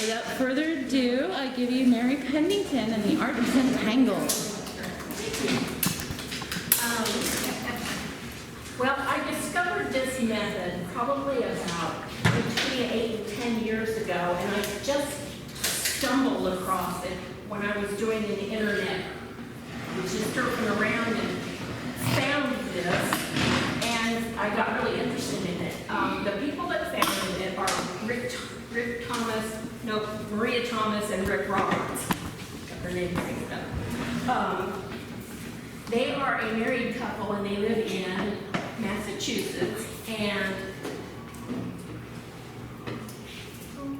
Without further ado, I give you Mary Pennington and the Art of Zentangle. Well, I discovered this method probably about between 8 and 10 years ago, and I just stumbled across it when I was doing the internet. I was just surfing around and found this, and I got really interested in it. The people that founded it are Maria Thomas and Rick Roberts. Got their names mixed up. They are a married couple, and they live in Massachusetts. And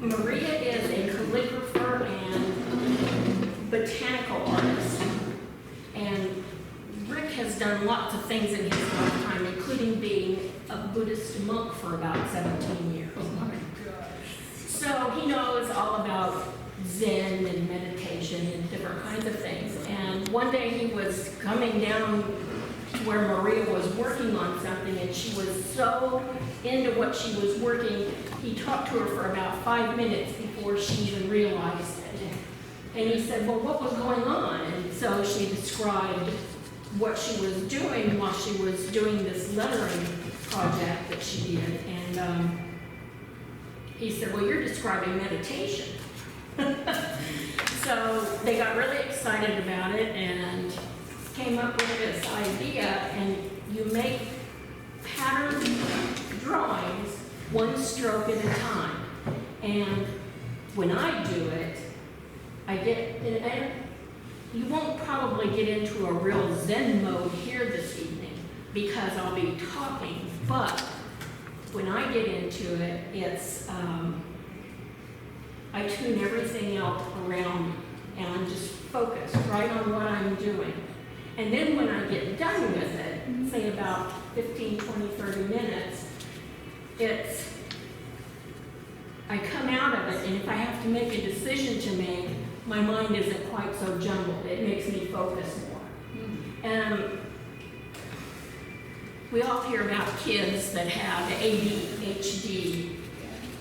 Maria is a calligrapher and botanical artist. And Rick has done lots of things in his lifetime, including being a Buddhist monk for about 17 years. Oh my gosh. So he knows all about Zen and meditation and different kinds of things. And one day he was coming down to where Maria was working on something, and she was so into what she was working, he talked to her for about 5 minutes before she even realized it. And he said, well, what was going on? And so she described what she was doing while she was doing this lettering project that she did. And he said, well, you're describing meditation. So they got really excited about it and came up with this idea, and you make pattern drawings one stroke at a time. And when I do it, and you won't probably get into a real Zen mode here this evening because I'll be talking, but when I get into it, it's I tune everything else around me, and I'm just focused right on what I'm doing. And then when I get done with it, say about 15, 20, 30 minutes, I come out of it, and if I have to make a decision to make, my mind isn't quite so jumbled. It makes me focus more. And we all hear about kids that have ADHD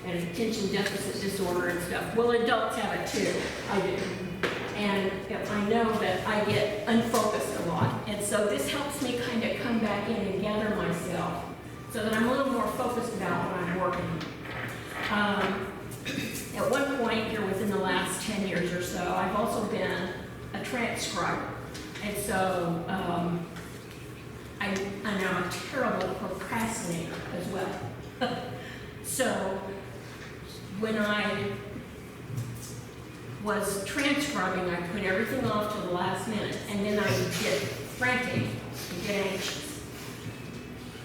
and attention deficit disorder and stuff. Well, adults have it too. I do. And I know that I get unfocused a lot. And so this helps me kind of come back in and gather myself so that I'm a little more focused about what I'm working on. At one point here within the last 10 years or so, I've also been a transcriber. And so I'm now a terrible procrastinator as well. So when I was transcribing, I put everything off to the last minute, and then I would get frantic and get anxious.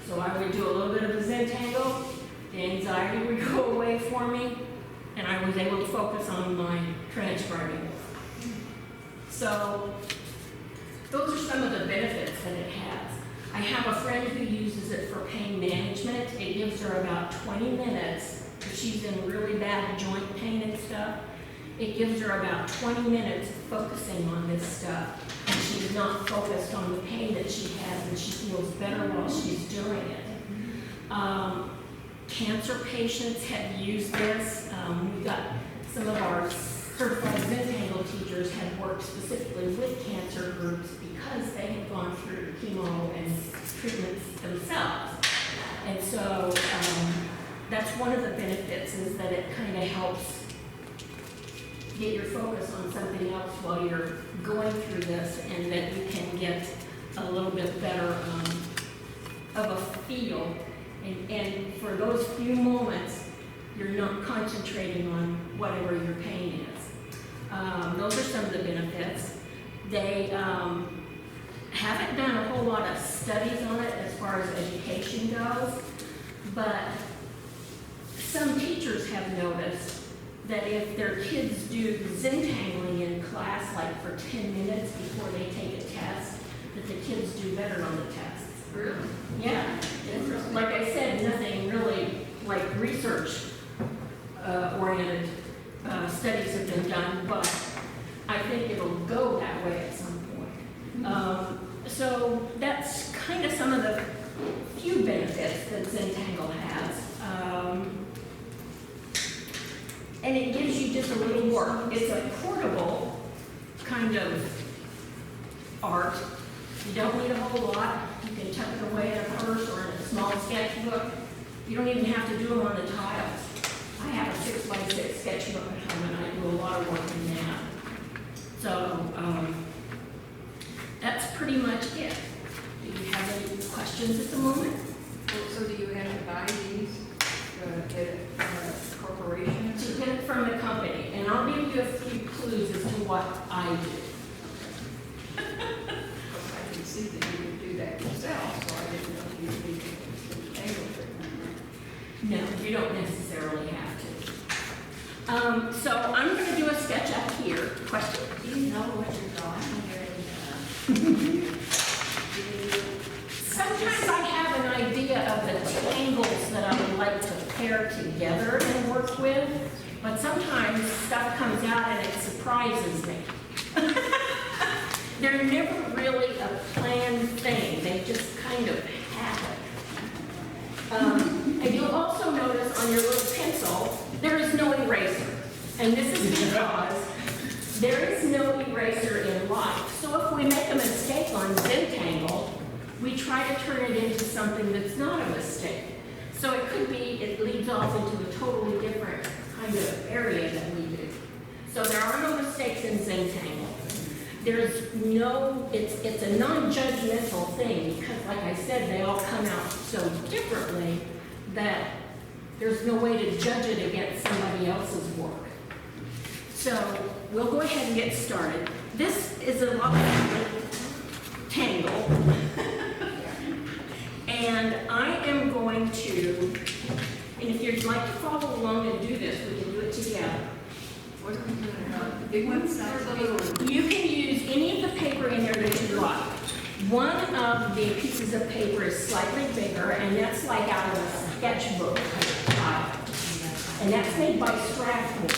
So I would do a little bit of a Zentangle, the anxiety would go away for me, and I was able to focus on my transcribing. So those are some of the benefits that it has. I have a friend who uses it for pain management. It gives her about 20 minutes. If she's in really bad joint pain and stuff, it gives her about 20 minutes of focusing on this stuff. And she's not focused on the pain that she has, and she feels better while she's doing it. Cancer patients have used this. We've got some of our certified Zentangle teachers have worked specifically with cancer groups because they have gone through chemo and treatments themselves. And so that's one of the benefits, is that it kind of helps get your focus on something else while you're going through this, and that you can get a little bit better of a feel. And for those few moments, you're not concentrating on whatever your pain is. Those are some of the benefits. They haven't done a whole lot of studies on it as far as education goes, but some teachers have noticed that if their kids do Zentangling in class, like for 10 minutes before they take a test, that the kids do better on the tests. Really? Yeah. Like I said, nothing really like research oriented studies have been done, but I think it'll go that way at some point. So that's kind of some of the few benefits that Zentangle has. and it gives you just a little work. It's a portable kind of art. You don't need a whole lot. You can tuck it away in a purse or in a small sketchbook. You don't even have to do them on the tiles. I have a 6x6 sketchbook at home, and I do a lot of work in that. So that's pretty much it. Do you have any questions at the moment? So do you have to buy these to get it from a corporation? To get it from the company, and I'll give you a few clues as to what I do. I can see that you would do that yourself, so I didn't know if you would be able to. No, you don't necessarily have to. So I'm going to do a sketch up here. Question? Do you know what you're drawing when you're in Sometimes I have an idea of the tangles that I would like to pair together and work with, but sometimes stuff comes out and it surprises me. They're never really a planned thing. They just kind of happen. And you'll also notice on your little pencil, there is no eraser. And this is because there is no eraser in life. So if we make a mistake on Zentangle, we try to turn it into something that's not a mistake. So it could be, it leads off into a totally different kind of area that we do. So there are no mistakes in Zentangle. There's no, it's a non-judgmental thing because, like I said, they all come out so differently that there's no way to judge it against somebody else's work. So we'll go ahead and get started. This is a lot of tangle. And I am going to, and if you'd like to follow along and do this, we can do it together. What are we doing now? The big ones or the little ones? You can use any of the paper in there that you like. One of the pieces of paper is slightly bigger, and that's like out of a sketchbook tile. And that's made by Stratford.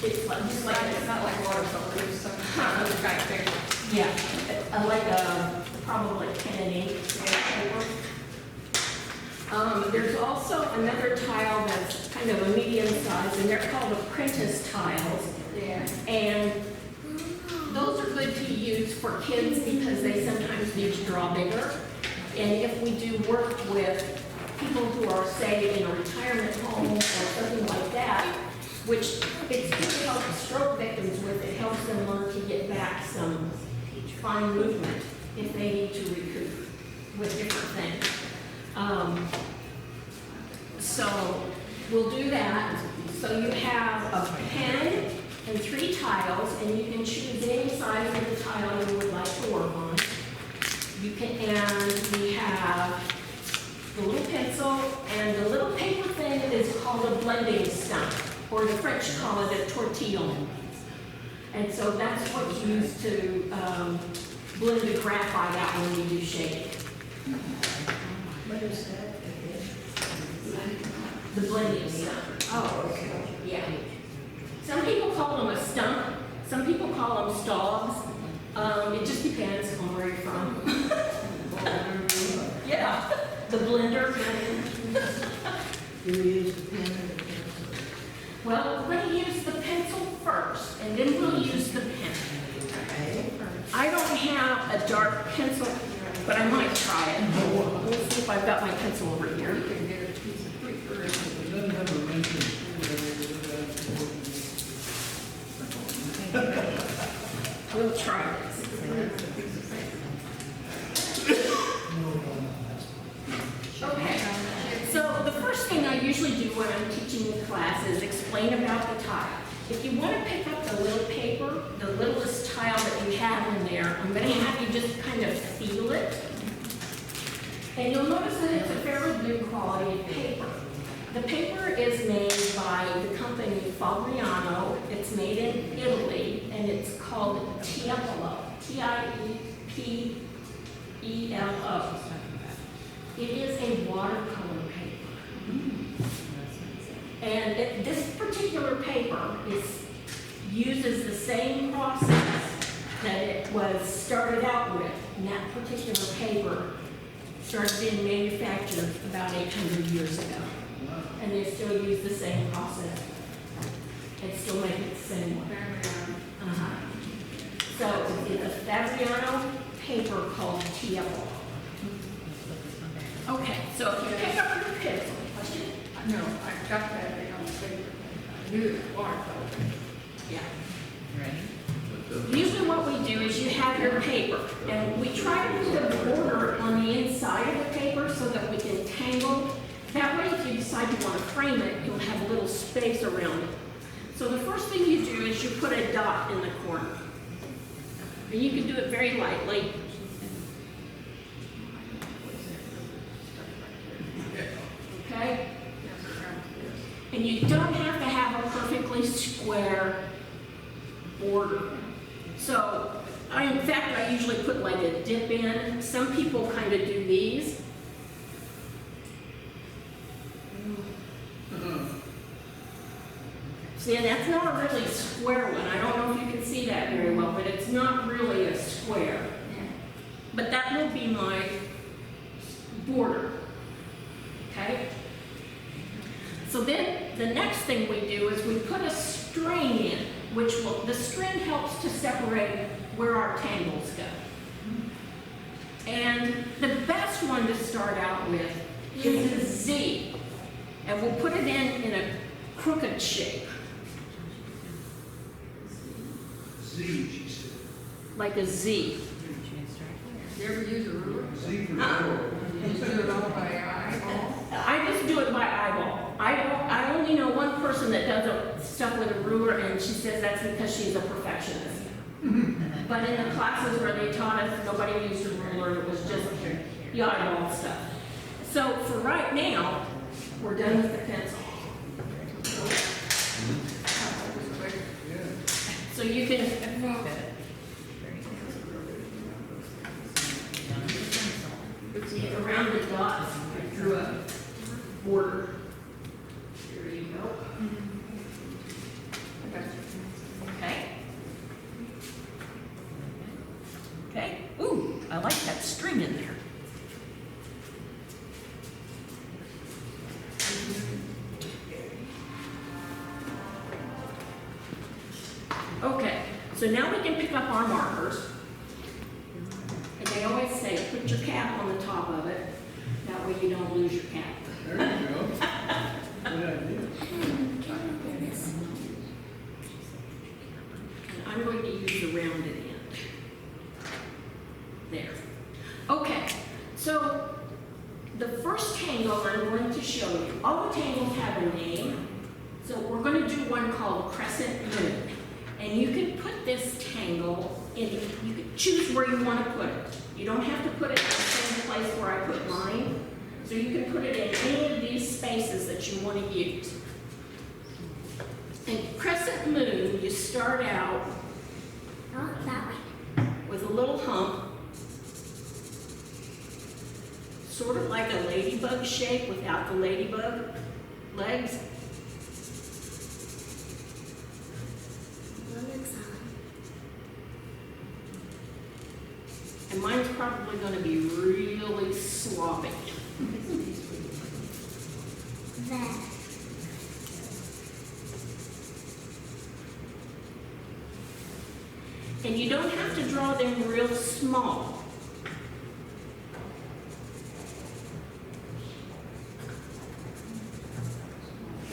It's like, just like It's not like watercolor, it's some kind of kind of paper. yeah, like a probably pen and ink paper. There's also another tile that's kind of a medium size, and they're called apprentice tiles. Yeah. And those are good to use for kids because they sometimes need to draw bigger. And if we do work with people who are, say, in a retirement home or something like that, which it's good to help stroke victims with, it helps them learn to get back some fine movement if they need to recoup with different things. So we'll do that. So you have a pen and 3 tiles, and you can choose any size of the tile you would like to work on. You can, and we have the little pencil, and the little paper thing is called a blending stump, or the French call it a tortillon. And so that's what's used to blend the graphite out when we do shading. What is that? The blending stump. Oh, okay. Yeah. Some people call them a stump. Some people call them stalks. It just depends on where you're from. Yeah. The blender. Do you use the pen or the pencil? Well, we're going to use the pencil first, and then we'll use the pen. Okay. I don't have a dark pencil, but I might try it. Let's see if I've got my pencil over here. You can get a piece of paper and It doesn't have a mention. We'll try this. Okay. So the first thing I usually do when I'm teaching the class is explain about the tile. If you want to pick up the little paper, the littlest tile that you have in there, I'm going to have you just kind of feel it. And you'll notice that it's a fairly good quality of paper. The paper is made by the company Fabriano. It's made in Italy, and it's called Tiepolo. Tiepelo. It is a watercolor paper. And this particular paper uses the same process that it was started out with. And that particular paper started being manufactured about 800 years ago. And they still use the same process. And still make it the same way. Uh-huh. So it's a Fabriano paper called TFL. Okay, so if you pick up your pencil, question? No, I got that thing on paper. I knew it was Yeah. Ready? Usually what we do is you have your paper, and we try to put a border on the inside of the paper so that we can tangle. That way, if you decide you want to frame it, you'll have a little space around it. So the first thing you do is you put a dot in the corner. And you can do it very lightly. Okay? And you don't have to have a perfectly square border. So, in fact, I usually put like a dip in. Some people kind of do these. See, and that's not a really square one. I don't know if you can see that very well, but it's not really a square. But that will be my border. Okay? So then the next thing we do is we put a string in, which will, the string helps to separate where our tangles go. And the best one to start out with is a Z. And we'll put it in a crooked shape. Z, she said. Like a Z. You ever use a ruler? Z for You just do it all by eyeball? I just do it by eyeball. I only know one person that does stuff with a ruler, and she says that's because she's a perfectionist. But in the classes where they taught us, nobody used a ruler. It was just the eyeball stuff. So for right now, we're done with the pencil. So you can, get around the dots and drew a border. There you go. Okay. Okay. Ooh, I like that string in there. Okay, so now we can pick up our markers. And they always say, put your cap on the top of it. That way you don't lose your cap. There you go. Good idea. And I'm going to use the rounded end. There. Okay, so the first tangle I'm going to show you, all the tangles have a name. So we're going to do one called Crescent Moon. And you can put this tangle in, you can choose where you want to put it. You don't have to put it in the same place where I put mine. So you can put it in any of these spaces that you want to use. And Crescent Moon, you start out that way with a little hump, sort of like a ladybug shape without the ladybug legs. And mine's probably going to be really sloppy. And you don't have to draw them real small.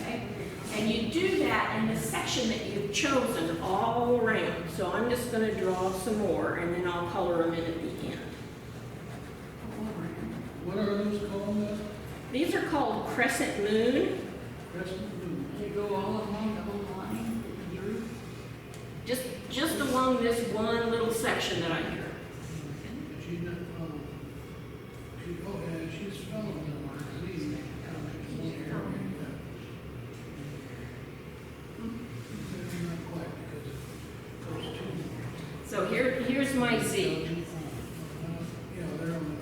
Okay? And you do that in the section that you've chosen all around. So I'm just going to draw some more, and then I'll color them in at the end. What are those called? These are called Crescent Moon. Crescent moon. They go all along the whole line? Just along this one little section that I drew. She's not following. Oh, yeah, she's following them. Z. Not quite, because those two. So here's my Z. Yeah, they're on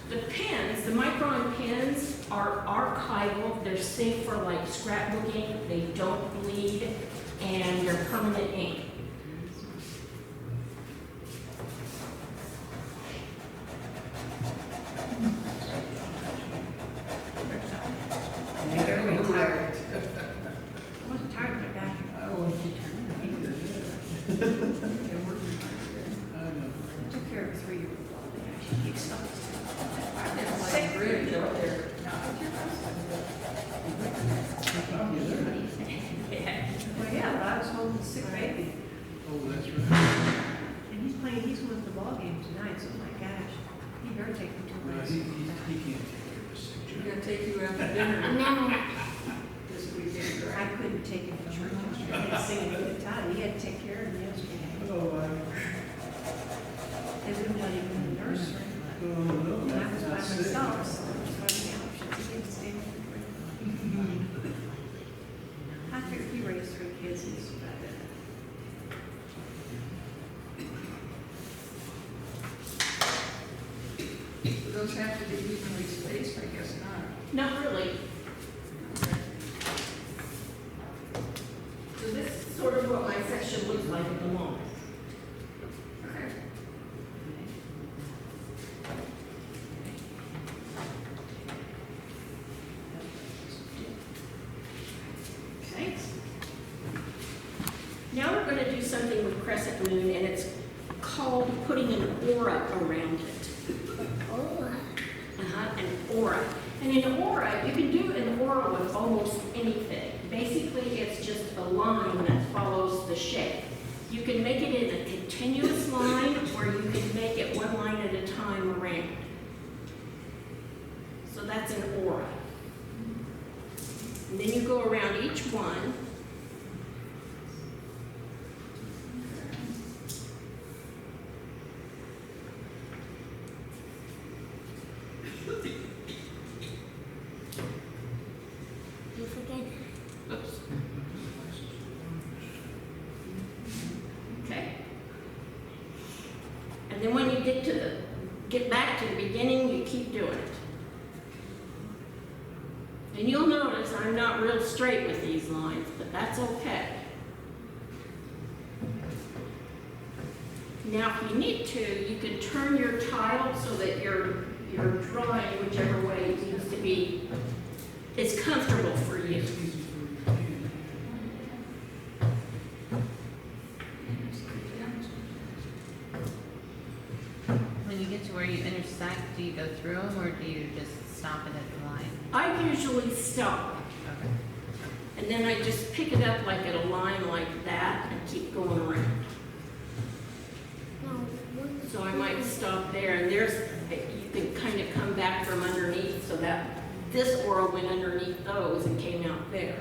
The pens, the micron pens are archival. They're safe for like scrapbooking. They don't bleed, and they're permanent ink. he can't take care of a sick We're child. gonna take you out to dinner No. this weekend, I right? couldn't take him to church yesterday. I had to sing a good time. He had to take care of him yesterday. Oh, They wouldn't let him in the nursery. no, And I was by that's sick. myself, so I was finding options. He didn't stay with me. I figured he raised 3 kids, he's about it. Do those have to be evenly spaced? I guess not. Not really. So this is sort of what my section looks like at the moment. Okay. Okay. Now we're going to do something with crescent moon, and it's called putting an aura around it. An aura. And an aura, you can do an aura with almost anything. Basically, it's just a line that follows the shape. You can make it in a continuous line, or you can make it one line at a time around. So that's an aura. And then you go around each one. Oops. Okay. And then when you get back to the beginning, you keep doing it. And you'll notice I'm not real straight with these lines, but that's okay. Now, if you need to, you can turn your tile so that you're drawing whichever way it needs to be. It's comfortable for you. It's easy for you. When you get to where you intersect, do you go through them or do you just stop it at the line? I usually stop, Okay. and then I just pick it up like at a line like that and keep going around. So I might stop there, and you can kind of come back from underneath so that this aura went underneath those and came out there.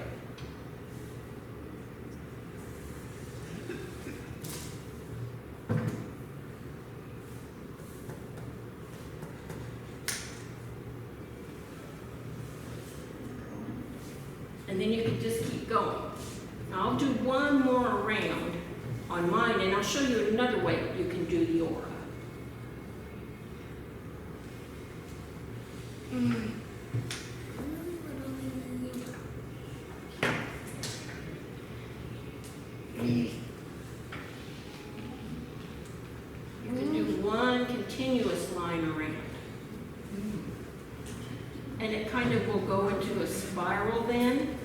And then you can just keep going. Now I'll do one more round on mine, and I'll show you another way you can do the aura. You can do one continuous line around. And it kind of will go into a spiral then.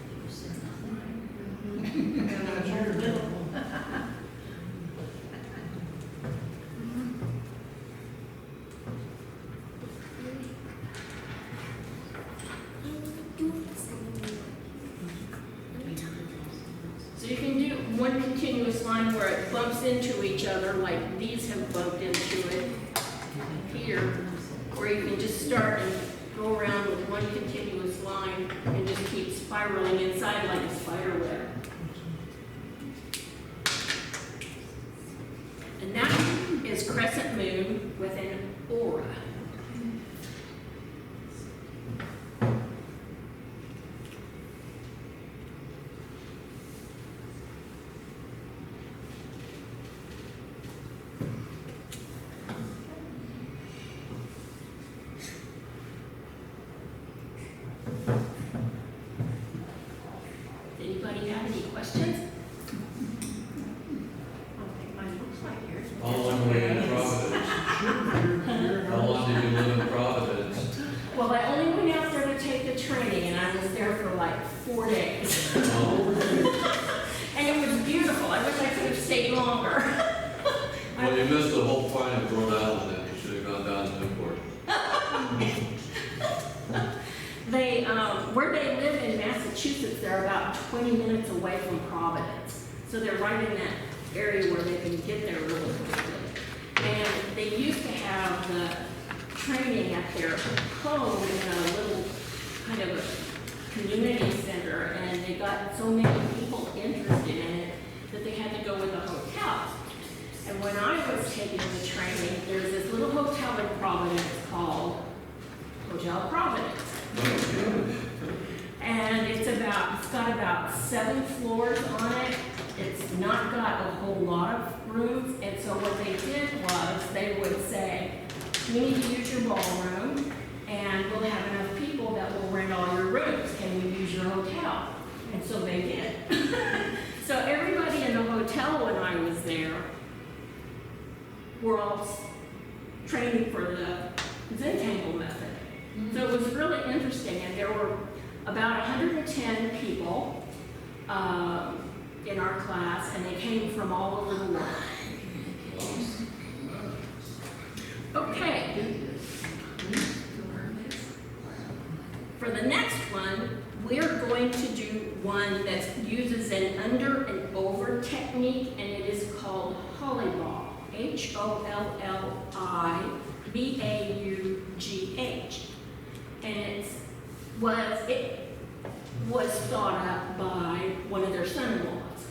So you can do one continuous line where it bumps into each other, like these have bumped into it here, or you can just start and go around with one continuous line and just keep spiraling inside like a spider web. And that is crescent moon with an aura. Anybody have any questions? Mine looks like yours. How long were you in Providence? How long did you live in Providence? Well, I only went out there to take the training, and I was there for like 4 days. Oh, And it was beautiful. I wish I could have stayed longer. well, you missed the whole point of Rhode Island, then you should have gone down to Newport. Where they live in Massachusetts, they're about 20 minutes away from Providence. So they're right in that area where they can get there really quickly. And they used to have the training at their home in a little kind of a community center, and they got so many people interested in it that they had to go with a hotel. And when I was taking the training, there's this little hotel in Providence called Hotel Providence. And it's got about 7 floors on it. It's not got a whole lot of rooms, and so what they did was they would say, you need to use your ballroom, and we'll have enough people that will rent all your rooms. Can we use your hotel? And so they did. So everybody in the hotel when I was there were all training for the Zentangle method. So it was really interesting, and there were about 110 people in our class, and they came from all over the world. Okay. For the next one, we're going to do one that uses an under and over technique, and it is called Hollyball. Hollibaugh. And it was thought up by one of their son-in-laws.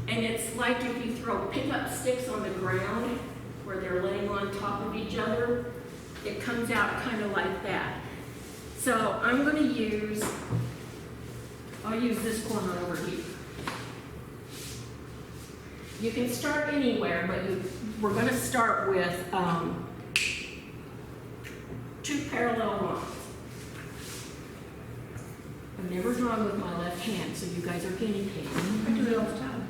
And it's like if you throw pickup sticks on the ground where they're laying on top of each other, it comes out kind of like that. So I'm going to I'll use this corner over here. You can start anywhere, but we're going to start with 2 parallel lines. I've never drawn with my left hand, so you guys are guinea pigs. I do it all the time.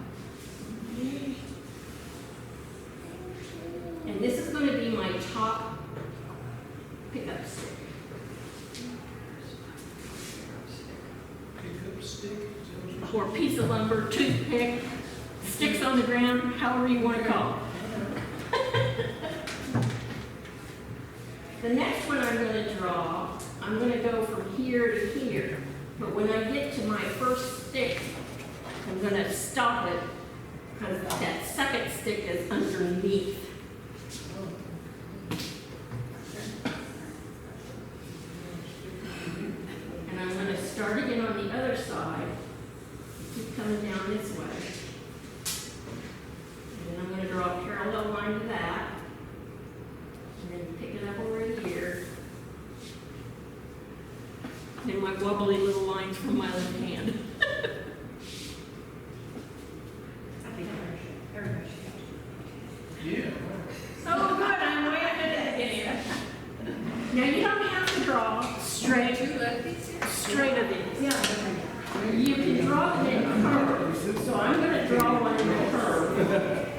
And this is going to be my top pickup stick. Pickup stick? Or piece of lumber, toothpick, sticks on the ground, however you want to call it. The next one I'm going to draw, I'm going to go from here to here. But when I get to my first stick, I'm going to stop it because that second stick is underneath. And I'm going to start again on the other side. Keep coming down this way. And then I'm going to draw a parallel line to that. And then pick it up over here. Then my wobbly little lines from my left hand. I think everybody should. Yeah. Oh, good, I'm way ahead of the game. Now, you don't have to draw straight of these. Yeah. You can draw them in curves. So I'm going to draw one in a curve.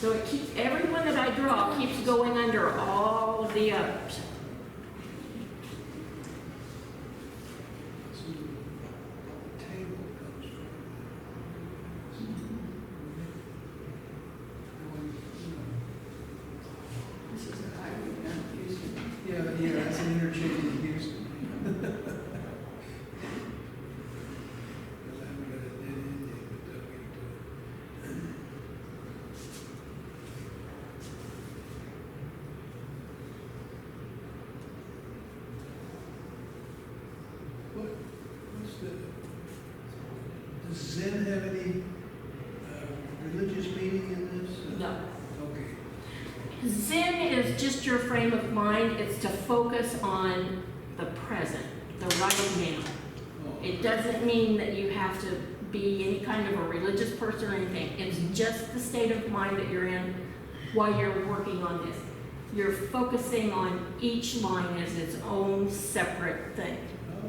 So it keeps, everyone that I draw keeps going under all of the others. Table comes This is a highway down to Houston. yeah, that's an interchange in Houston. Well, I haven't got a dead end yet, but they'll get to it. What's does Zen have any religious meaning in this? No. Okay. Zen is just your frame of mind. It's to focus on the present, the right now. Oh. It doesn't mean that you have to be any kind of a religious person or anything. It's just the state of mind that you're in while you're working on this. You're focusing on each line as its own separate thing. Oh,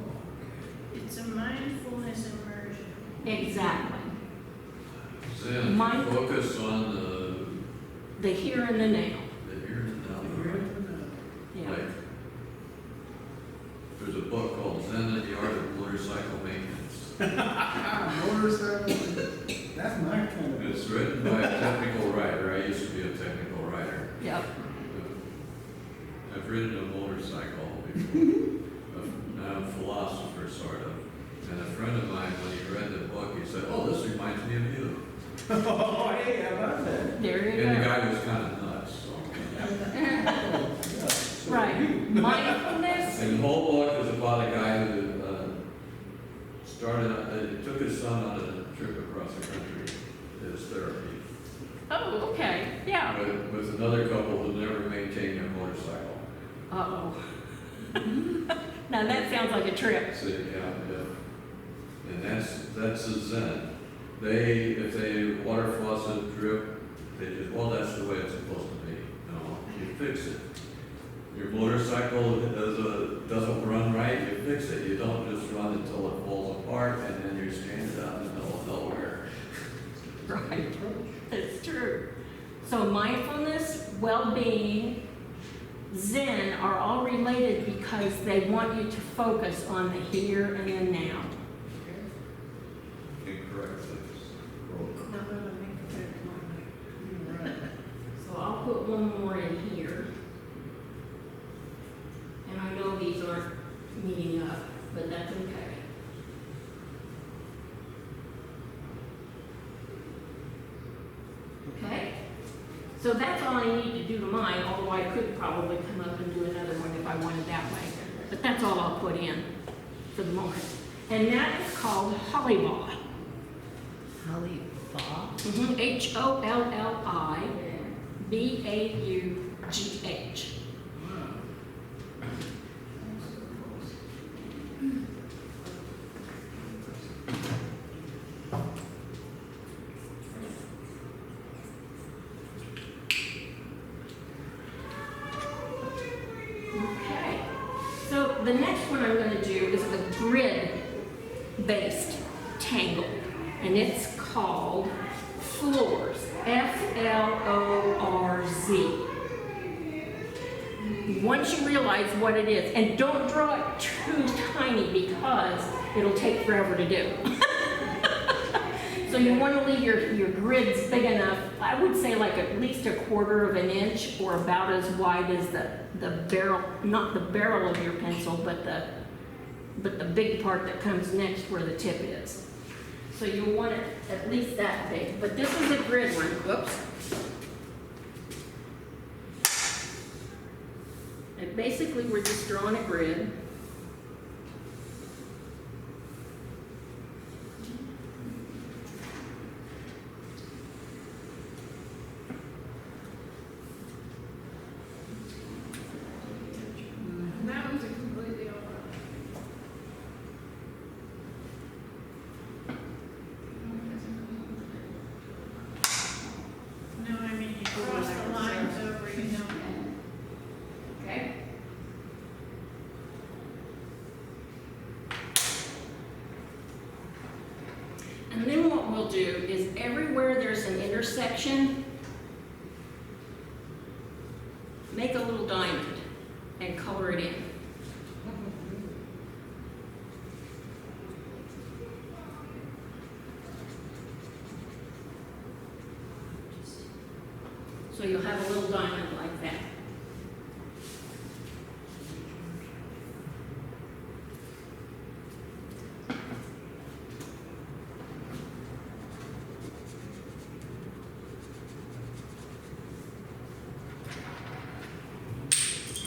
okay. It's a mindfulness immersion. Exactly. Zen, Mine- focus on The here and the now. the here and now. You're in for now. Yeah. Like, there's a book called Zen and the Art of Learning motorcycle maintenance. Motorcycle, that's my kind of. It's written by a technical writer. I used to be a technical writer. Yep. I've ridden a motorcycle before. I'm a philosopher, sort of. And a friend of mine, when he read the book, he said, "Oh, this reminds me of you." Oh, hey, how about that? There you And the go. guy was kind of nuts. So. Right, mindfulness, And the whole book is about a guy who took his son on a trip across the country, his therapy, oh, okay, yeah. with another couple who never maintained their motorcycle. Uh-oh. Now that sounds like a trip. So, yeah. And that's a Zen. If they water faucet drip, they just, well, that's the way it's supposed to be. No, you fix it. Your motorcycle doesn't run right, you fix it. You don't just run until it falls apart and then you're stranded out in the middle of nowhere. Right, it's true. So mindfulness, well-being, Zen are all related because they want you to focus on the here and the now. Incorrect, please. Not gonna make it better tomorrow night. So I'll put one more in here. And I know these aren't meeting up, but that's okay. Okay? So that's all I need to do to mine, although I could probably come up and do another one if I wanted that way. But that's all I'll put in for the moment. And that is called Hollybaugh. Holly Ball? Hollibaugh. Okay, so the next one I'm going to do is a grid-based tangle, and it's called Floors, Florz. Once you realize what it is, and don't draw it too tiny because it'll take forever to do. So you want to leave your grids big enough, I would say like at least 1/4 of an inch or about as wide as the barrel, not the barrel of your pencil, but the big part that comes next where the tip is. So you'll want it at least that big, but this is a grid one, whoops. And basically we're just drawing a grid. Mountains are completely all right. No, I mean, you cross the lines over, you know. Okay. And then what we'll do is everywhere there's an intersection, make a little diamond and color it in. So you'll have a little diamond like that.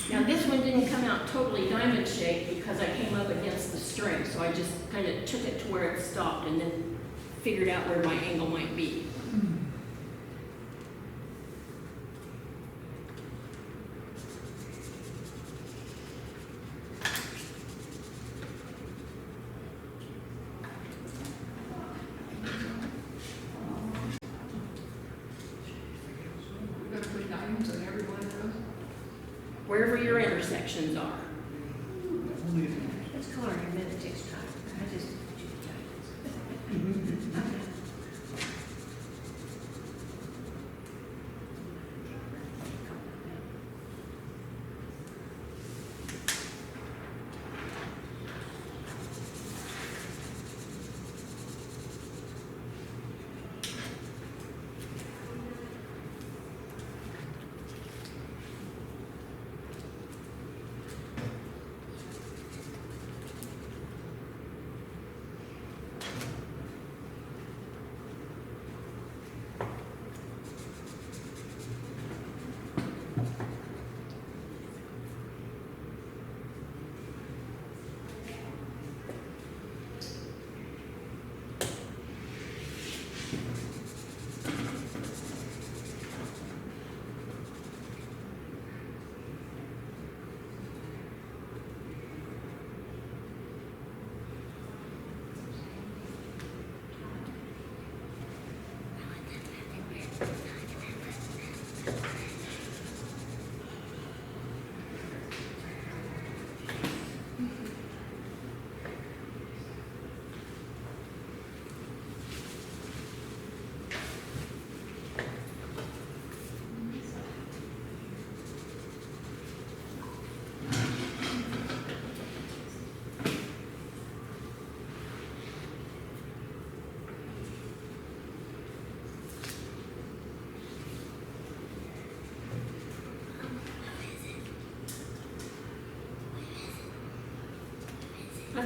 Now this one didn't come out totally diamond shaped because I came up against the string, so I just kind of took it to where it stopped and then figured out where my angle might be. We're gonna put diamonds on every one of those. Wherever your intersections are. It's coloring a minute, takes time. I just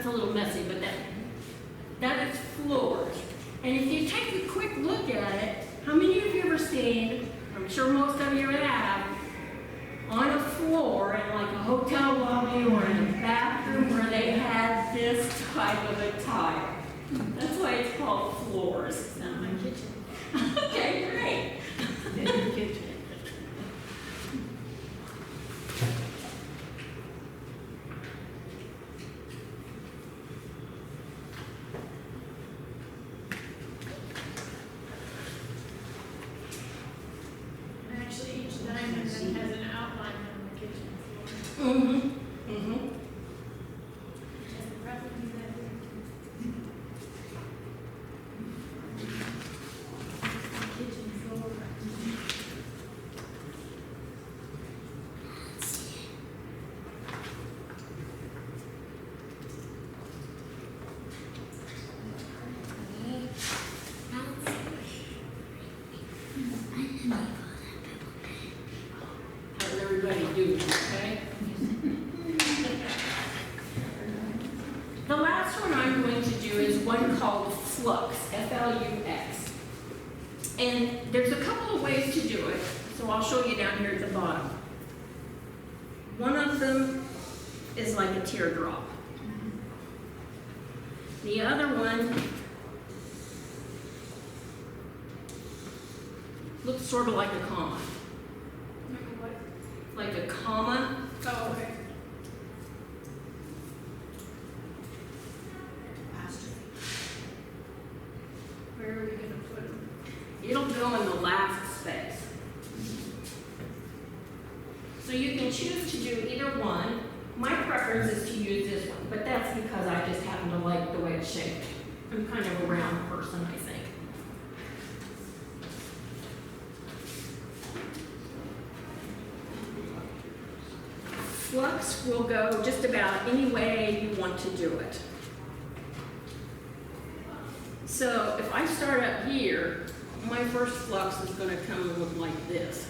that's a little messy, but that is floors. And if you take a quick look at it, how many of you ever seen, I'm sure most of you have, on a floor in like a hotel lobby or in a bathroom where they had this type of a tile? That's why it's called floors. It's not my kitchen. Okay, great. In your kitchen. Actually, each diamond then has an outline on the kitchen floor. Mm-hmm, mm-hmm. Just probably do that here. Kitchen floor. How's everybody doing, okay? The last one I'm going to do is one called Flux, F-L-U-X. And there's a couple of ways to do it, so I'll show you down here at the bottom. One of them is like a teardrop. The other one looks sort of like a comma. Like a comma. Oh, okay. Where are we gonna put them? It'll go in the last space. So you can choose to do either one. My preference is to use this one, but that's because I just happen to like the way it's shaped. I'm kind of a round person, I think. Flux will go just about any way you want to do it. So if I start up here, my first flux is going to come and look like this.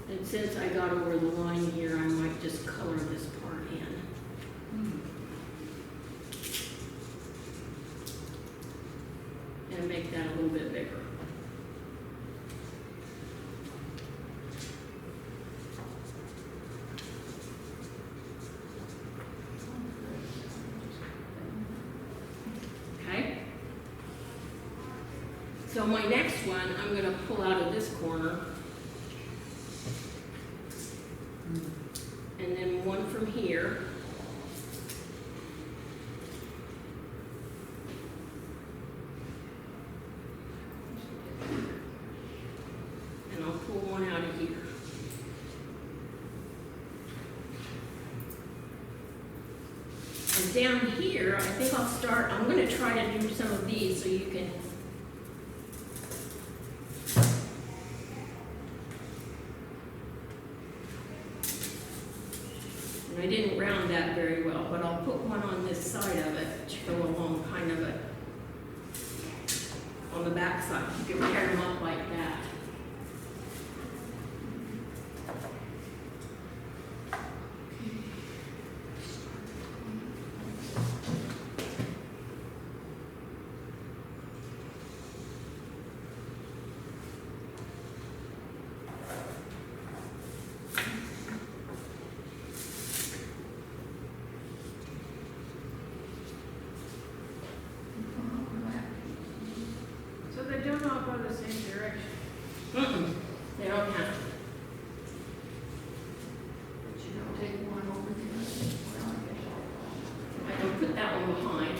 And since I got over the line here, I might just color this part in. And make that a little bit bigger. Okay? So my next one, I'm going to pull out of this corner. And then one from here. And I'll pull one out of here. And down here, I think I'll start, I'm going to try to do some of these so you can. And I didn't round that very well, but I'll put one on this side of it to go along kind of a, on the back side. You can pair them up like that. So they don't all go the same direction. Mm-mm, they don't have. But you don't take one over here. Well, I guess I can put that one behind.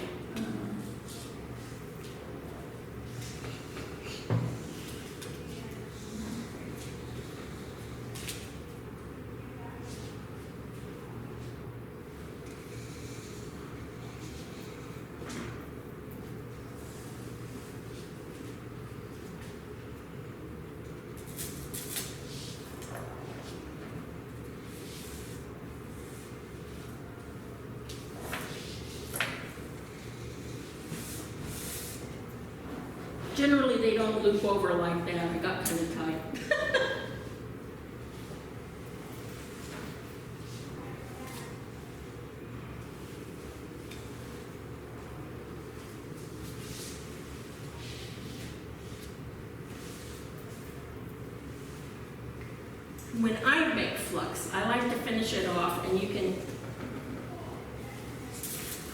Generally, they don't loop over like that. I got kind of tight. when I make flux, I like to finish it off, and you can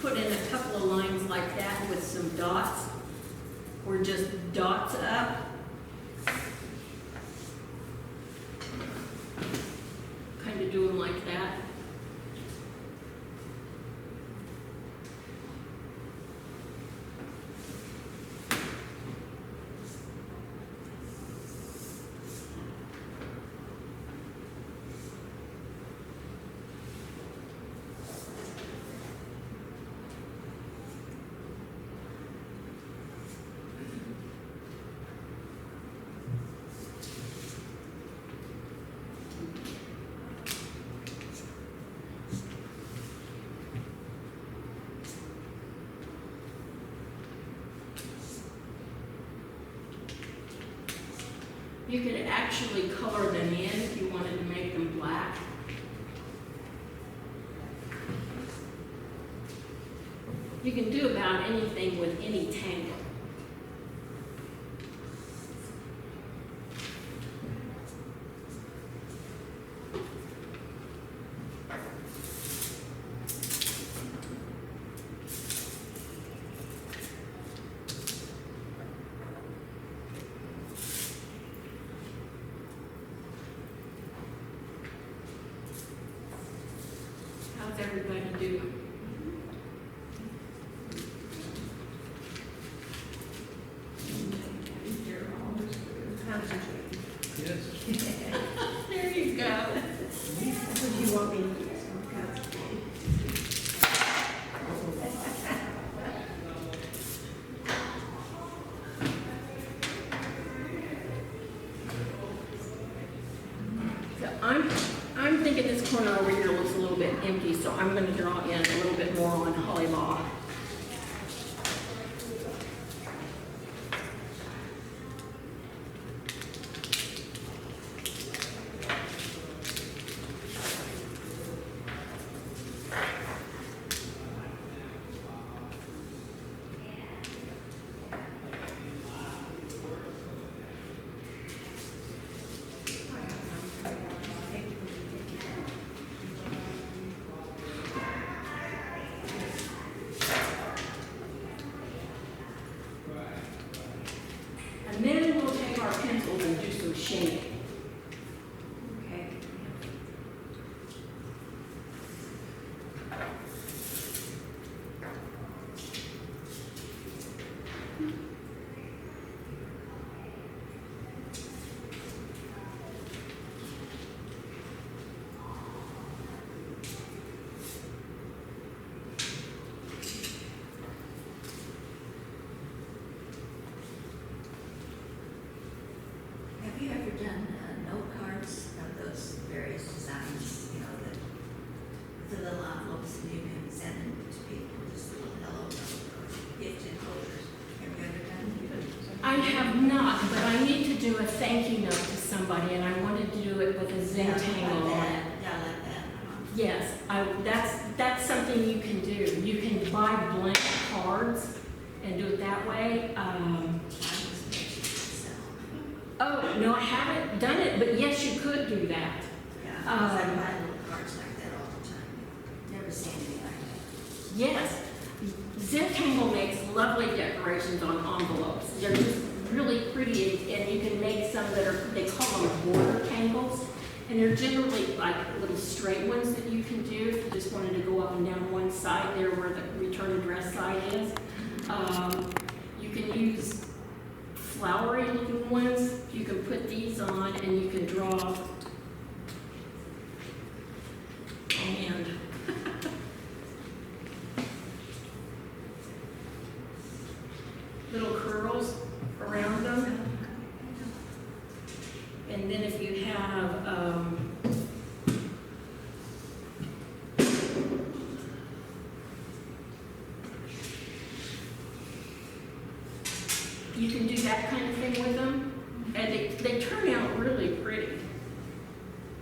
put in a couple of lines like that with some dots, or just dots up. Kind of do them like that. You could actually color them in if you wanted to make them black. You can do about anything with any tangle. How's everybody doing? You're always good. Concentrate. Yes. There you go. That's what you want me to do, so concentrate. So I'm thinking this corner over here looks a little bit empty, so I'm going to draw in a little bit more on holly log. And then we'll take our pencils and do some shading. Okay. Have you ever done note cards of those various designs, you know, the little envelopes and you can send them to people, just a little hello note or gift enclosures? Have you ever done it? I have not, but I need to do a thank you note to somebody, and I wanted to do it with a Zentangle on it. Yeah, like that. Yes, that's something you can do. You can buy blank cards and do it that way. I just made it myself. Oh, no, I haven't done it, but yes, you could do that. Yeah, 'cause I buy little cards like that all the time. Never seen anything like that. Yes, Zentangle makes lovely decorations on envelopes. They're just really pretty, and you can make some that are, they call them border tangles. And they're generally like little straight ones that you can do if you just wanted to go up and down one side there where the return address side is. You can use flowery looking ones. You can put these on and you can draw. And little curls around them. And then if you have, you can do that kind of thing with them, and they turn out really pretty.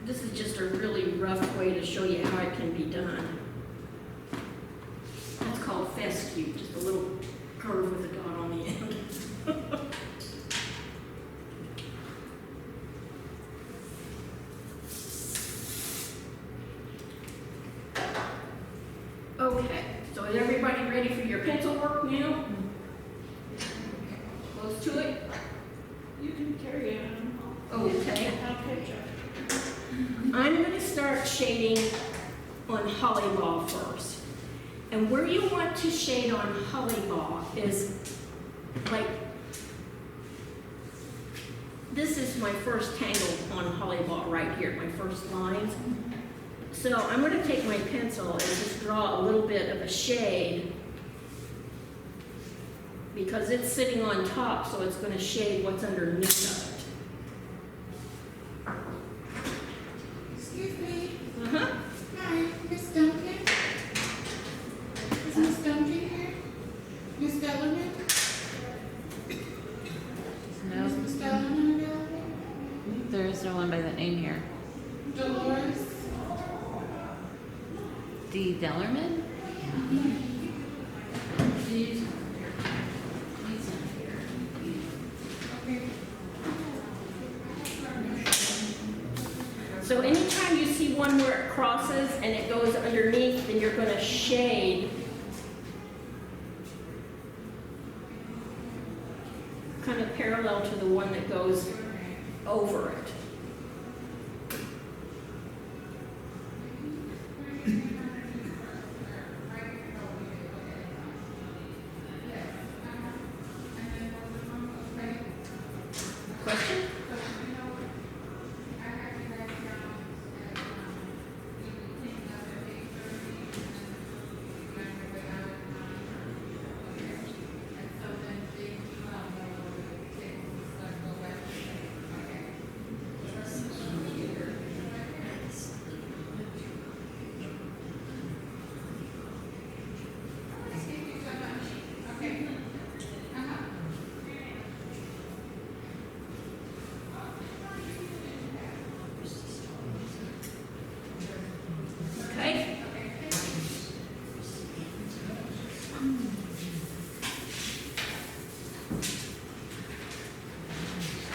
This is just a really rough way to show you how it can be done. That's called fescue, just a little curve with a dot on the end. So is everybody ready for your pencil work now? Close to it? You can carry it on. Okay. I'll catch up. I'm gonna start shading on Hollyball first. And where you want to shade on Hollyball is like, this is my first tangle on Hollyball right here, my first lines. So I'm gonna take my pencil and just draw a little bit of a shade because it's sitting on top, so it's gonna shade what's underneath of it. Excuse me. Uh-huh. Hi, Miss Duncan. Is Miss Duncan here? Miss Dellerman? No, Is Miss Dellerman available? there is no one by that name here. Dolores? D. Dellerman? He's not here. Okay. So anytime you see one where it crosses and it goes underneath, then you're gonna shade kind of parallel to the one that goes over it. Question? Okay.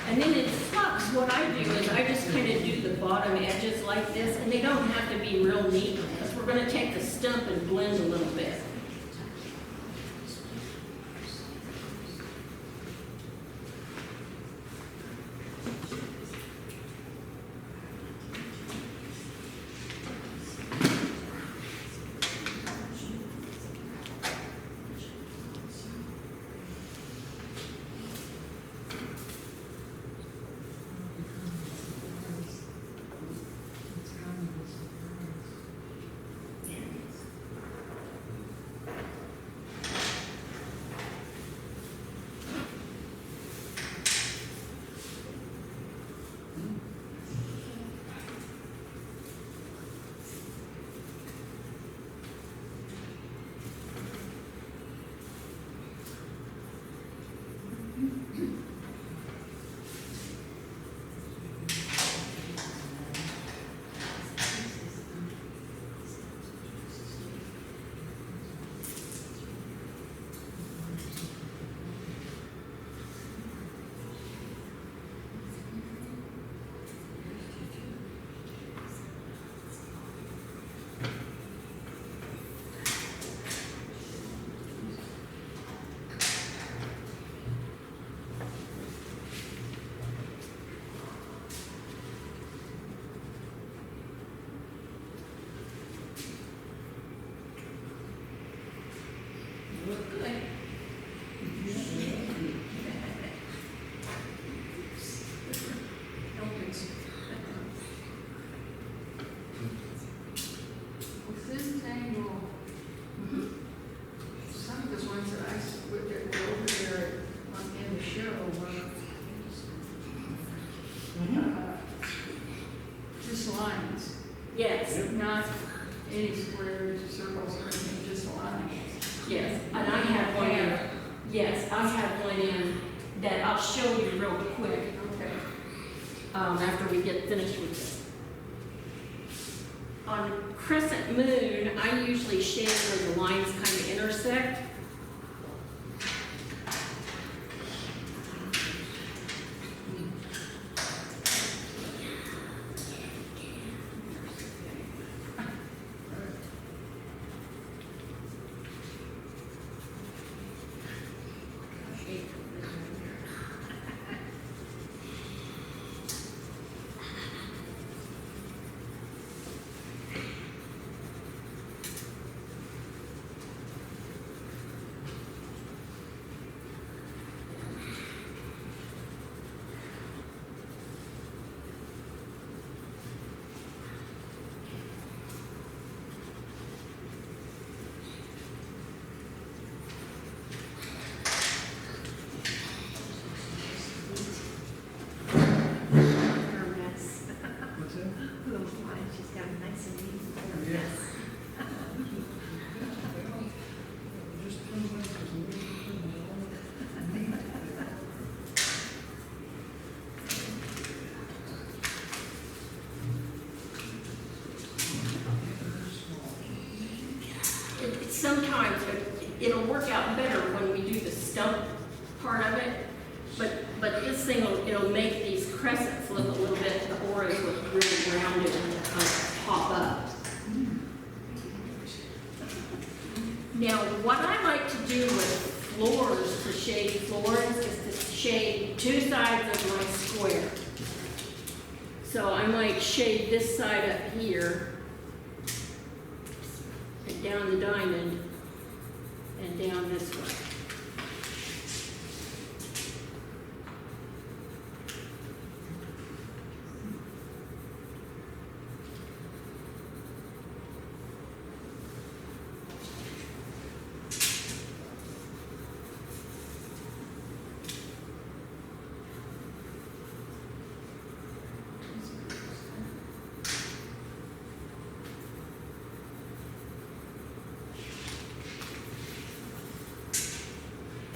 And then in flux, what I do is I just kind of do the bottom edges like this, and they don't have to be real neat, because we're gonna take the stump and blend a little bit. Zentangle, some of the ones that I looked at were over there in the show were just lines, Yes, not any squares, circles, or anything, just lines. yes, and I have one in, yes, I have one in that I'll show you real quick, Okay. after we get finished with this. On crescent moon, I usually shade where the lines kind of intersect. sometimes it'll work out better when we do the stump part of it. But this thing, it'll make these crescents look a little bit, the auras look really rounded and kind of pop up. Now, what I like to do with floors, to shade floors, is to shade two sides of my square. So I might shade this side up here, and down the diamond, and down this way.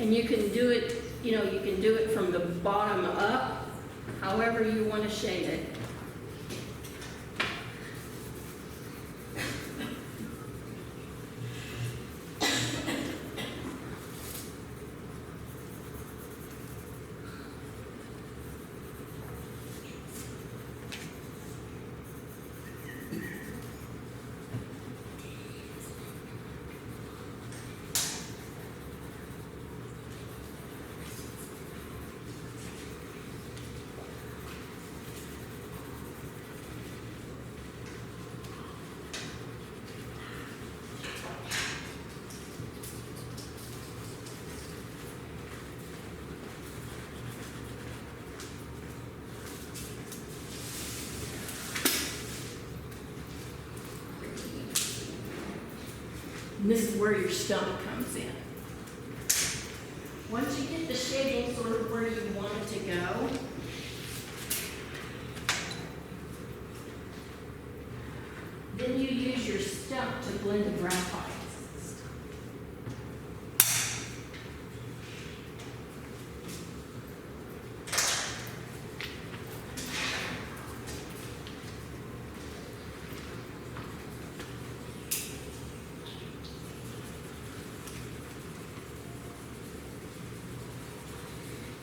And you can do it, you know, you can do it from the bottom up, however you want to shade it. And this is where your stump comes in. Once you get the shading sort of where you want it to go, then you use your stump to blend the graphite.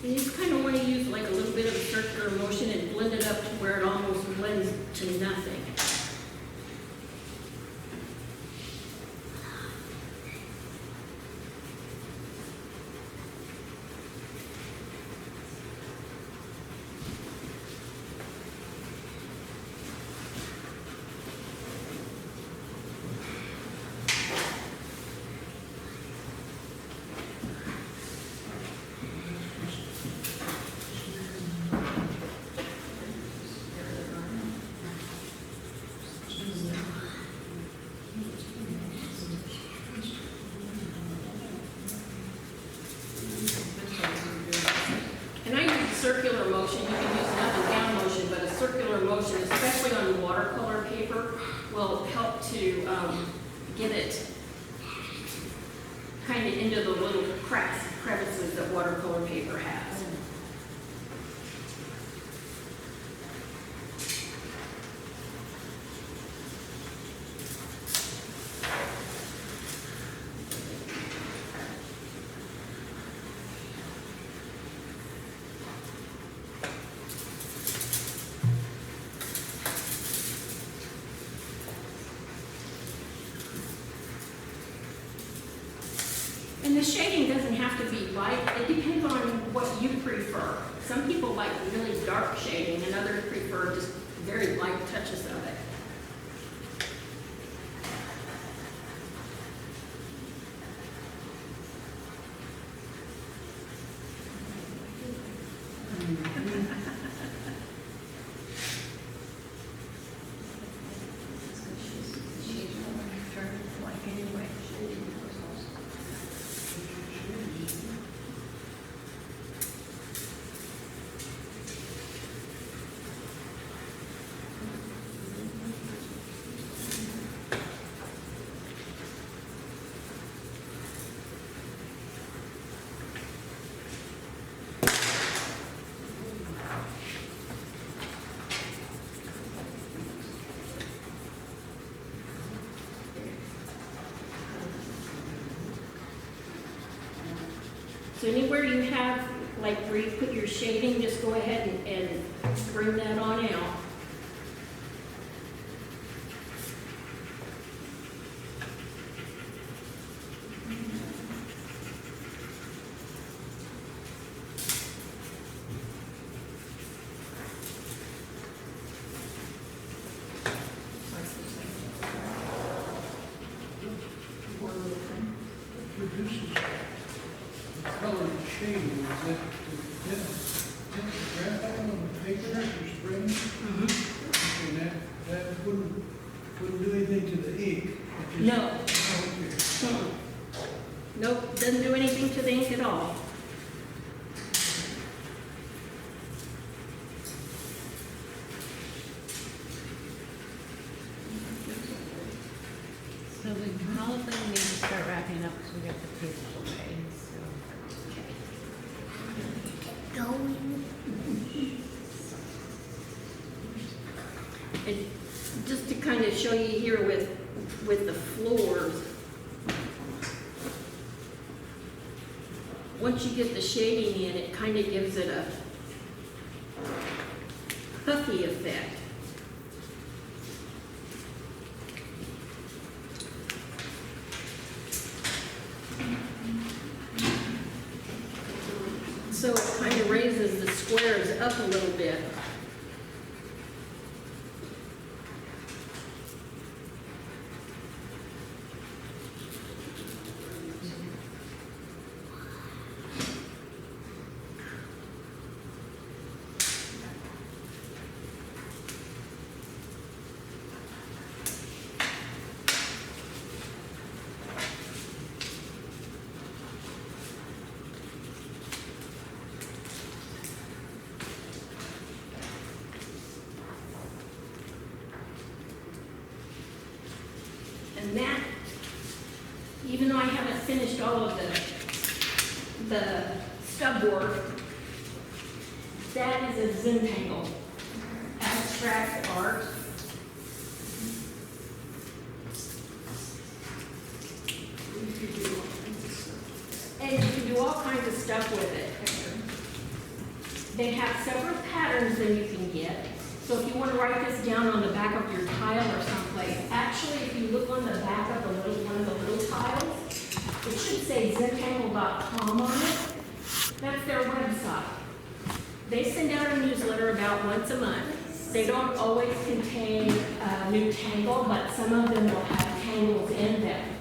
And you just kind of want to use like a little bit of a circular motion and blend it up to where it almost blends to nothing. Circular motion, you can use an up and down motion, but a circular motion, especially on watercolor paper, will help to get it kind of into the little cracks, crevices that watercolor paper has. And the shading doesn't have to be light, it depends on what you prefer. Some people like really dark shading and others prefer just very light touches of it. So anywhere you have, like where you put your shading, just go ahead and bring that on out. Produces the color shading, is it, the graphite on the paper or spring? Okay, that wouldn't do anything to the ink. It just- No. Oh, okay. Nope, doesn't do anything to the ink at all. So we probably need to start wrapping up because we got the table away, so. And just to kind of show you here with the floors, once you get the shading in, it kind of gives it a puffy effect. So it kind of raises the squares up a little bit. And that, even though I haven't finished all of the stub work, that is a Zentangle abstract art. And you can do all kinds of stuff with it. They have several patterns that you can get. So if you want to write this down on the back of your tile or someplace, actually, if you look on the back of one of the little tiles, it should say zentangle.com on it. That's their website. They send out a newsletter about once a month. They don't always contain a new tangle, but some of them will have tangles in them.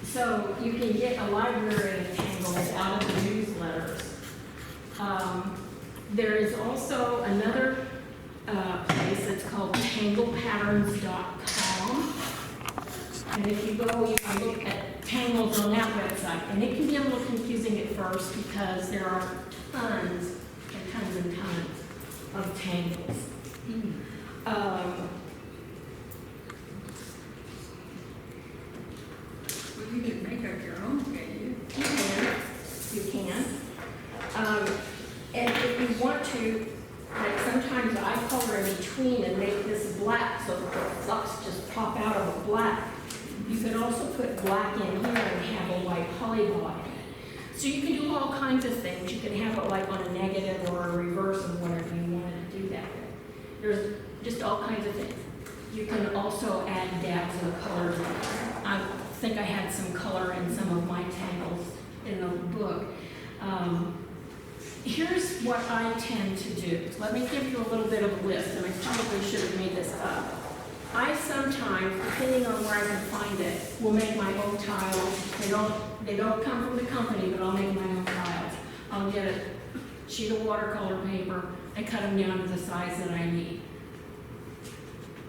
So you can get a library of tangles out of the newsletters. There is also another place that's called tanglepatterns.com. And if you go, you can look at tangles on that website. And it can be a little confusing at first because there are tons and tons and tons of tangles. Well, you can make up your own, can you? You can. And if you want to, like sometimes I color in between and make this black so that the flecks just pop out of the black. You can also put black in here and have a white polyball in it. So you can do all kinds of things. You can have it like on a negative or a reverse of whatever you wanted to do that with. There's just all kinds of things. You can also add dabs of colors. I think I had some color in some of my tangles in the book. Here's what I tend to do. Let me give you a little bit of a list, and I probably should have made this up. I sometimes, depending on where I can find it, will make my own tiles. They don't come from the company, but I'll make my own tiles. I'll get a sheet of watercolor paper and cut them down to the size that I need.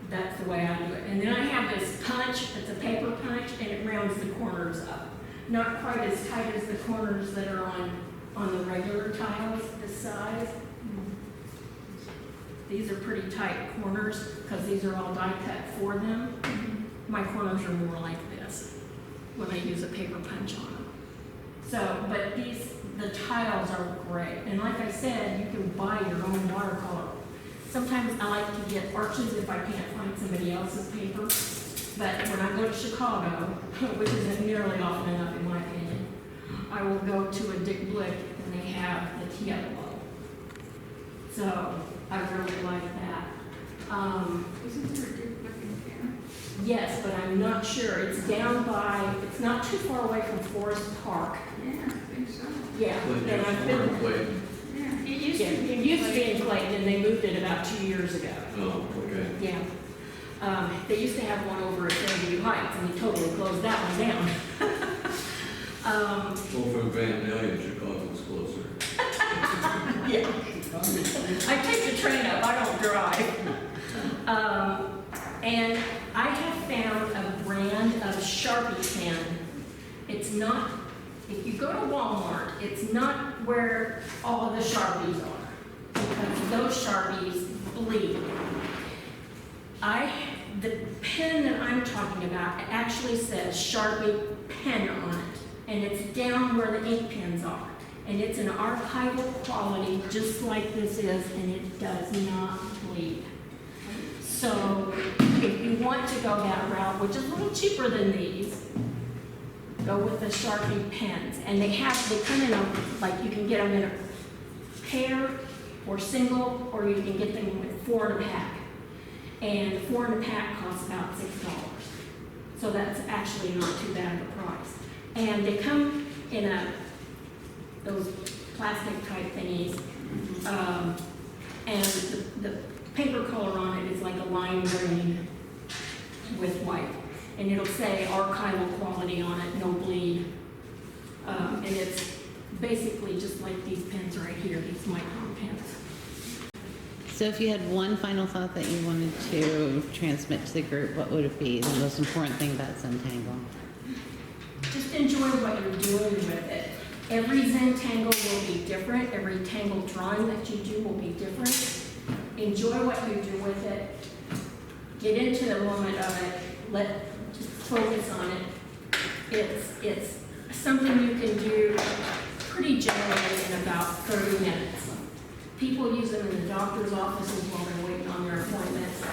That's the way I do it. And then I have this punch, it's a paper punch, and it rounds the corners up. Not quite as tight as the corners that are on the regular tiles this size. These are pretty tight corners because these are all die cut for them. My corners are more like this when I use a paper punch on them. So, but the tiles are great. And like I said, you can buy your own watercolor. Sometimes I like to get arches if I can't find somebody else's paper. But when I go to Chicago, which isn't nearly often enough in my opinion, I will go to a liquid and they have the yellow. So I really like that. Isn't there a good looking pen? Yes, but I'm not sure. It's down by, it's not too far away from Forest Park. Yeah, I think so. Yeah. Like and I've your been- former Clayton. Yeah. It used Yeah, to be. it used to be in Clayton, and they moved it about 2 years ago. Oh, okay. Yeah. They used to have one over at Fairview Heights, and they totally closed that one down. Well, from Van Dalen, Chicago's closer. Yeah. I take the train up, I don't drive. And I have found a brand of Sharpie pen. It's not, if you go to Walmart, it's not where all of the Sharpies are, because those Sharpies bleed. The pen that I'm talking about, it actually says Sharpie pen on it, and it's down where the ink pens are. And it's an archival quality, just like this is, and it does not bleed. So if you want to go that route, which is a little cheaper than these, go with the Sharpie pens. And they come in like you can get them in a pair or single, or you can get them with 4 in a pack. And 4 in a pack costs about $6. So that's actually not too bad of a price. And they come in those plastic type thingies. And the paper color on it is like a lime green with white. And it'll say archival quality on it, no bleed. And it's basically just like these pens right here, these micron pens. So if you had one final thought that you wanted to transmit to the group, what would it be? The most important thing about Zentangle? Just enjoy what you're doing with it. Every Zentangle will be different. Every tangle drawing that you do will be different. Enjoy what you do with it. Get into the moment of it. Just focus on it. It's something you can do pretty generally in about 30 minutes. People use them in the doctor's offices while they're waiting on their appointments.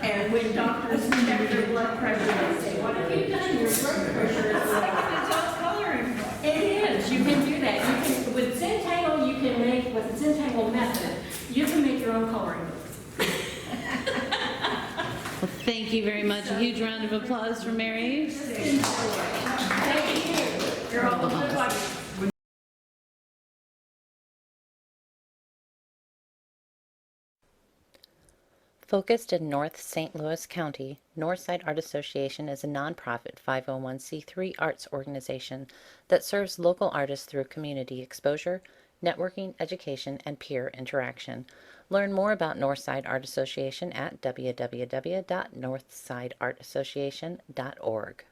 And when doctors check your blood pressure, they say, "What have you done? Your blood pressure is like." It's all coloring. It is. You can do that. You can, with Zentangle, you can make, with the Zentangle method, you can make your own coloring books. Well, thank you very much. A huge round of applause for Mary. Thank you. You're all good luck. Focused in North St. Louis County, Northside Art Association is a nonprofit 501c3 arts organization that serves local artists through community exposure, networking, education, and peer interaction. Learn more about Northside Art Association at www.northsideartassociation.org.